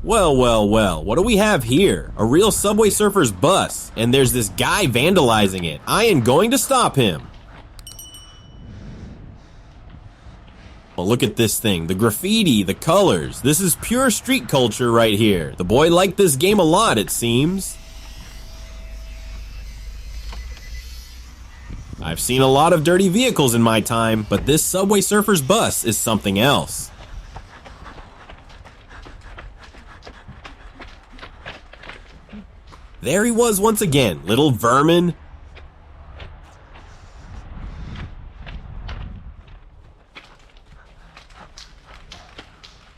Well, well, well, what do we have here? A real Subway Surfers bus, and there's this guy vandalizing it. I am going to stop him. Well, look at this thing, the graffiti, the colors. This is pure street culture right here. The boy liked this game a lot, it seems. I've seen a lot of dirty vehicles in my time, but this Subway Surfers bus is something else. There he was once again, little vermin.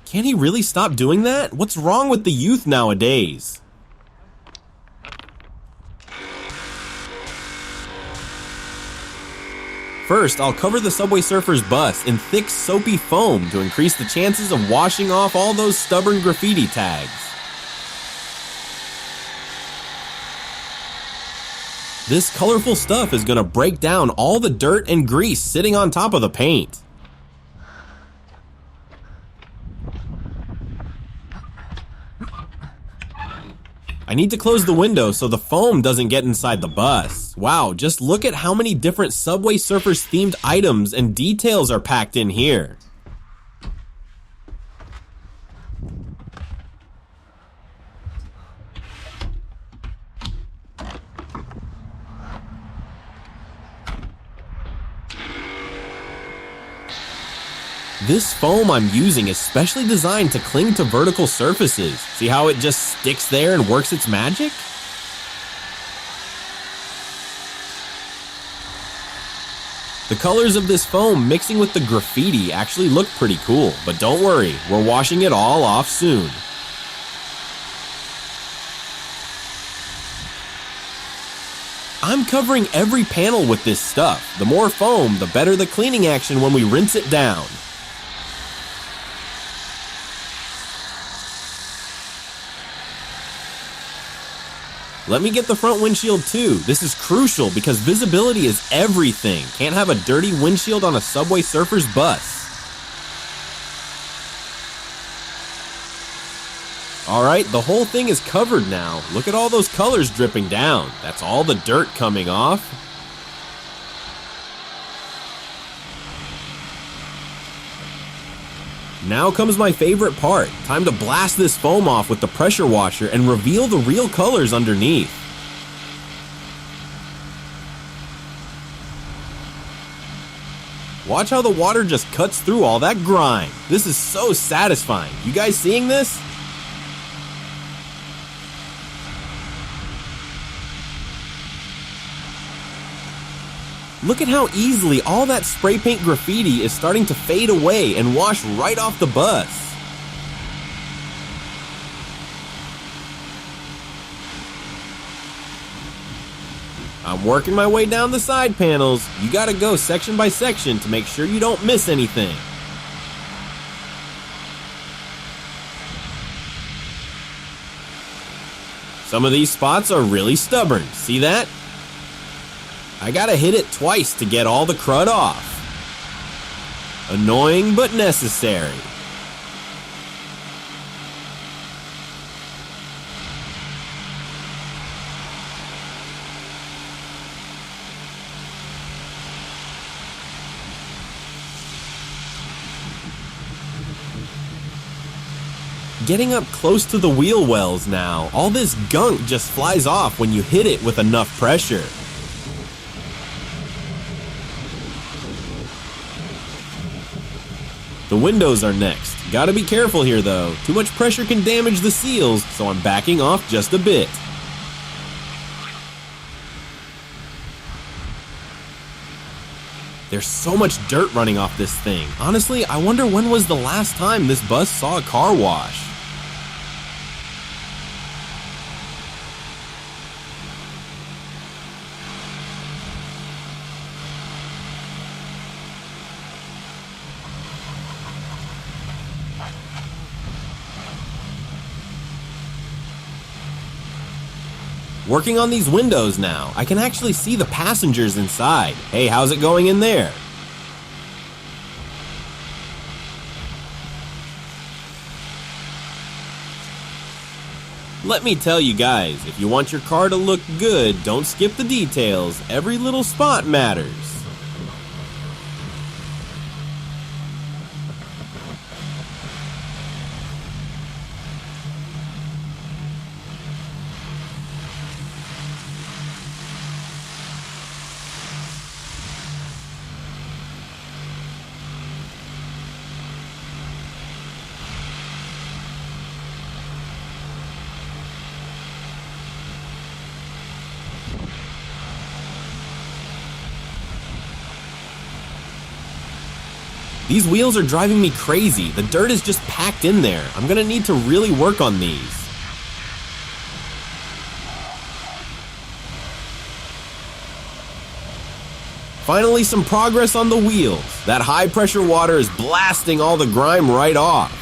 Can he really stop doing that? What's wrong with the youth nowadays? First, I'll cover the Subway Surfers bus in thick soapy foam to increase the chances of washing off all those stubborn graffiti tags. This colorful stuff is going to break down all the dirt and grease sitting on top of the paint. I need to close the window so the foam doesn't get inside the bus. Wow, just look at how many different Subway Surfers themed items and details are packed in here. This foam I'm using is specially designed to cling to vertical surfaces. See how it just sticks there and works its magic? The colors of this foam mixing with the graffiti actually look pretty cool, but don't worry, we're washing it all off soon. I'm covering every panel with this stuff. The more foam, the better the cleaning action when we rinse it down. Let me get the front windshield too. This is crucial because visibility is everything. Can't have a dirty windshield on a Subway Surfers bus. Alright, the whole thing is covered now. Look at all those colors dripping down. That's all the dirt coming off. Now comes my favorite part. Time to blast this foam off with the pressure washer and reveal the real colors underneath. Watch how the water just cuts through all that grime. This is so satisfying. You guys seeing this? Look at how easily all that spray paint graffiti is starting to fade away and wash right off the bus. I'm working my way down the side panels. You gotta go section by section to make sure you don't miss anything. Some of these spots are really stubborn. See that? I gotta hit it twice to get all the crud off. Annoying but necessary. Getting up close to the wheel wells now, all this gunk just flies off when you hit it with enough pressure. The windows are next. Gotta be careful here though. Too much pressure can damage the seals, so I'm backing off just a bit. There's so much dirt running off this thing. Honestly, I wonder when was the last time this bus saw a car wash. Working on these windows now, I can actually see the passengers inside. Hey, how's it going in there? Let me tell you guys, if you want your car to look good, don't skip the details. Every little spot matters. These wheels are driving me crazy. The dirt is just packed in there. I'm gonna need to really work on these. Finally, some progress on the wheels. That high pressure water is blasting all the grime right off.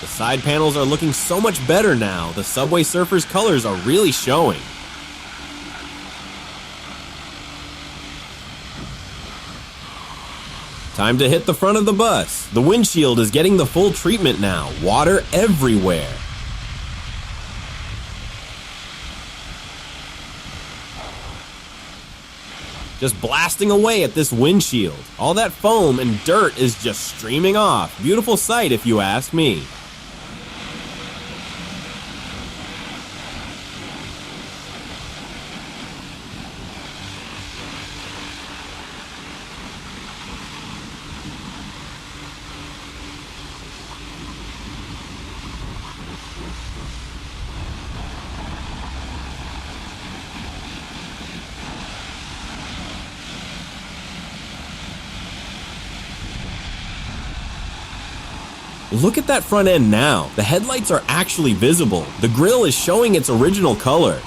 The side panels are looking so much better now. The Subway Surfers colors are really showing. Time to hit the front of the bus. The windshield is getting the full treatment now. Water everywhere. Just blasting away at this windshield. All that foam and dirt is just streaming off. Beautiful sight if you ask me. Look at that front end now. The headlights are actually visible. The grille is showing its original color.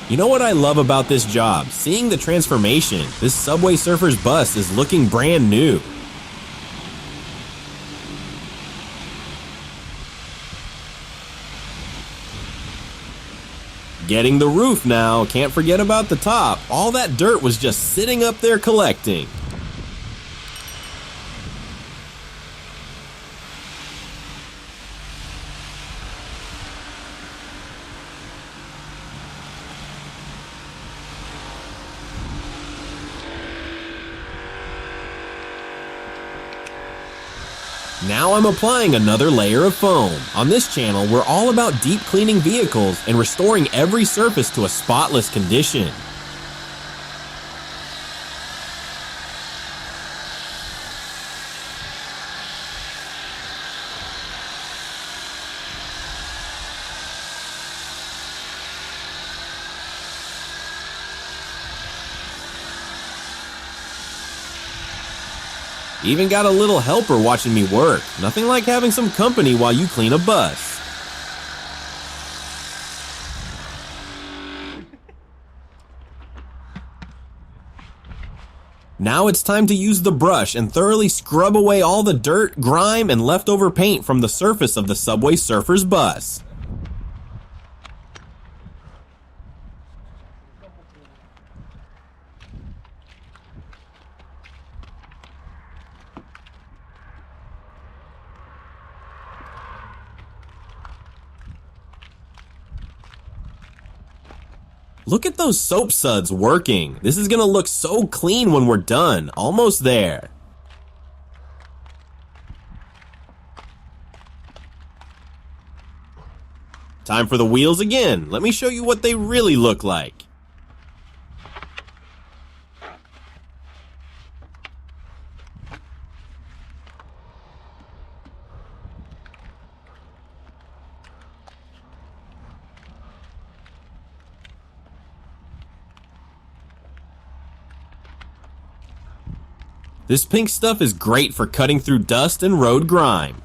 You know what I love about this job? Seeing the transformation. This Subway Surfers bus is looking brand new. Getting the roof now, can't forget about the top. All that dirt was just sitting up there collecting. Now I'm applying another layer of foam. On this channel, we're all about deep cleaning vehicles and restoring every surface to a spotless condition. Even got a little helper watching me work. Nothing like having some company while you clean a bus. Now it's time to use the brush and thoroughly scrub away all the dirt, grime, and leftover paint from the surface of the Subway Surfers bus. Look at those soap suds working. This is gonna look so clean when we're done. Almost there. Time for the wheels again. Let me show you what they really look like. This pink stuff is great for cutting through dust and road grime.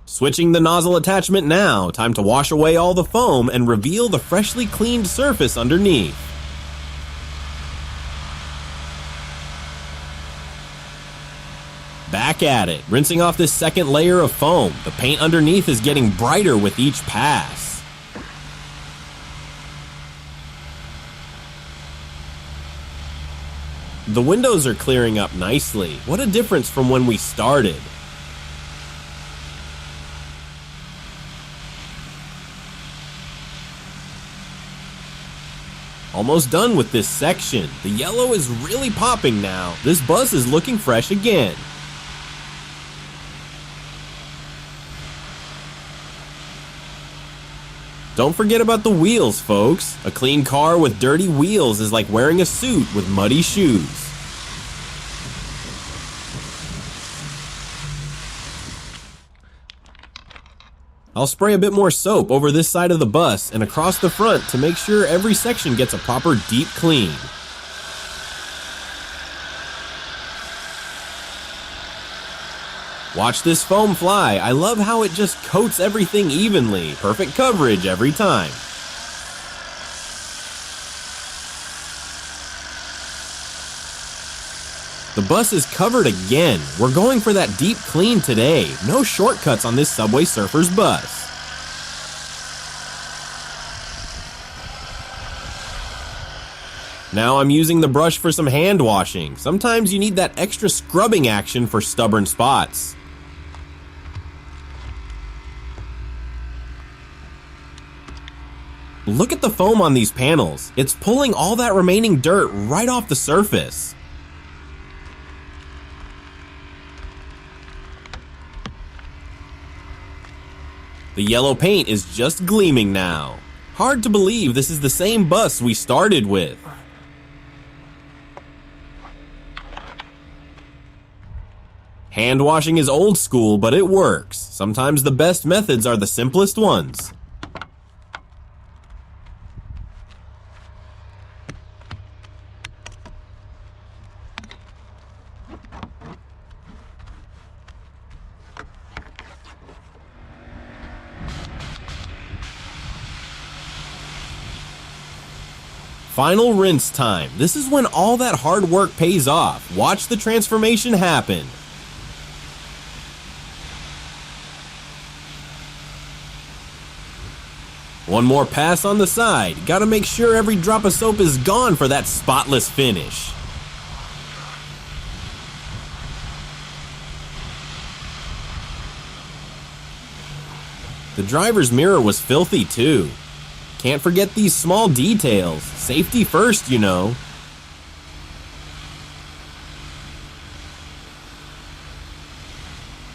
Switching the nozzle attachment now, time to wash away all the foam and reveal the freshly cleaned surface underneath. Back at it, rinsing off this second layer of foam. The paint underneath is getting brighter with each pass. The windows are clearing up nicely. What a difference from when we started. Almost done with this section. The yellow is really popping now. This bus is looking fresh again. Don't forget about the wheels, folks. A clean car with dirty wheels is like wearing a suit with muddy shoes. I'll spray a bit more soap over this side of the bus and across the front to make sure every section gets a proper deep clean. Watch this foam fly. I love how it just coats everything evenly. Perfect coverage every time. The bus is covered again. We're going for that deep clean today. No shortcuts on this Subway Surfers bus. Now I'm using the brush for some hand washing. Sometimes you need that extra scrubbing action for stubborn spots. Look at the foam on these panels. It's pulling all that remaining dirt right off the surface. The yellow paint is just gleaming now. Hard to believe this is the same bus we started with. Hand washing is old school, but it works. Sometimes the best methods are the simplest ones. Final rinse time. This is when all that hard work pays off. Watch the transformation happen. One more pass on the side. Gotta make sure every drop of soap is gone for that spotless finish. The driver's mirror was filthy too. Can't forget these small details. Safety first, you know.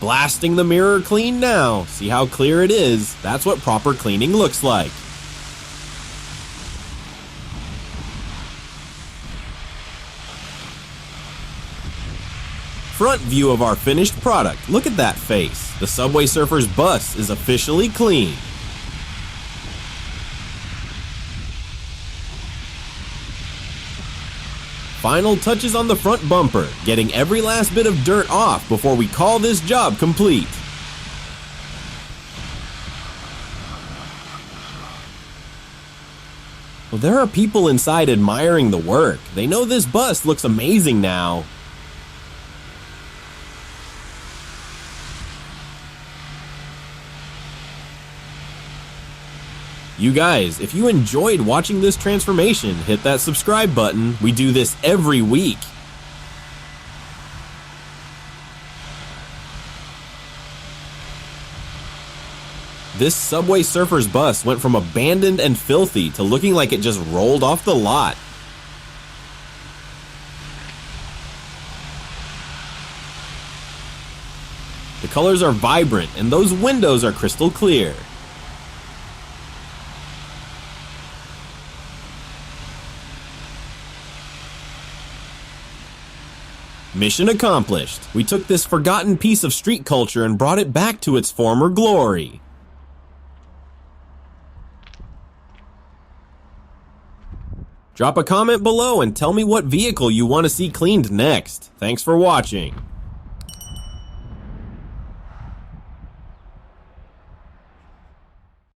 Blasting the mirror clean now. See how clear it is? That's what proper cleaning looks like. Front view of our finished product. Look at that face. The Subway Surfers bus is officially clean. Final touches on the front bumper, getting every last bit of dirt off before we call this job complete. Well, there are people inside admiring the work. They know this bus looks amazing now. You guys, if you enjoyed watching this transformation, hit that subscribe button. We do this every week. This Subway Surfers bus went from abandoned and filthy to looking like it just rolled off the lot. The colors are vibrant and those windows are crystal clear. Mission accomplished. We took this forgotten piece of street culture and brought it back to its former glory. Drop a comment below and tell me what vehicle you want to see cleaned next. Thanks for watching.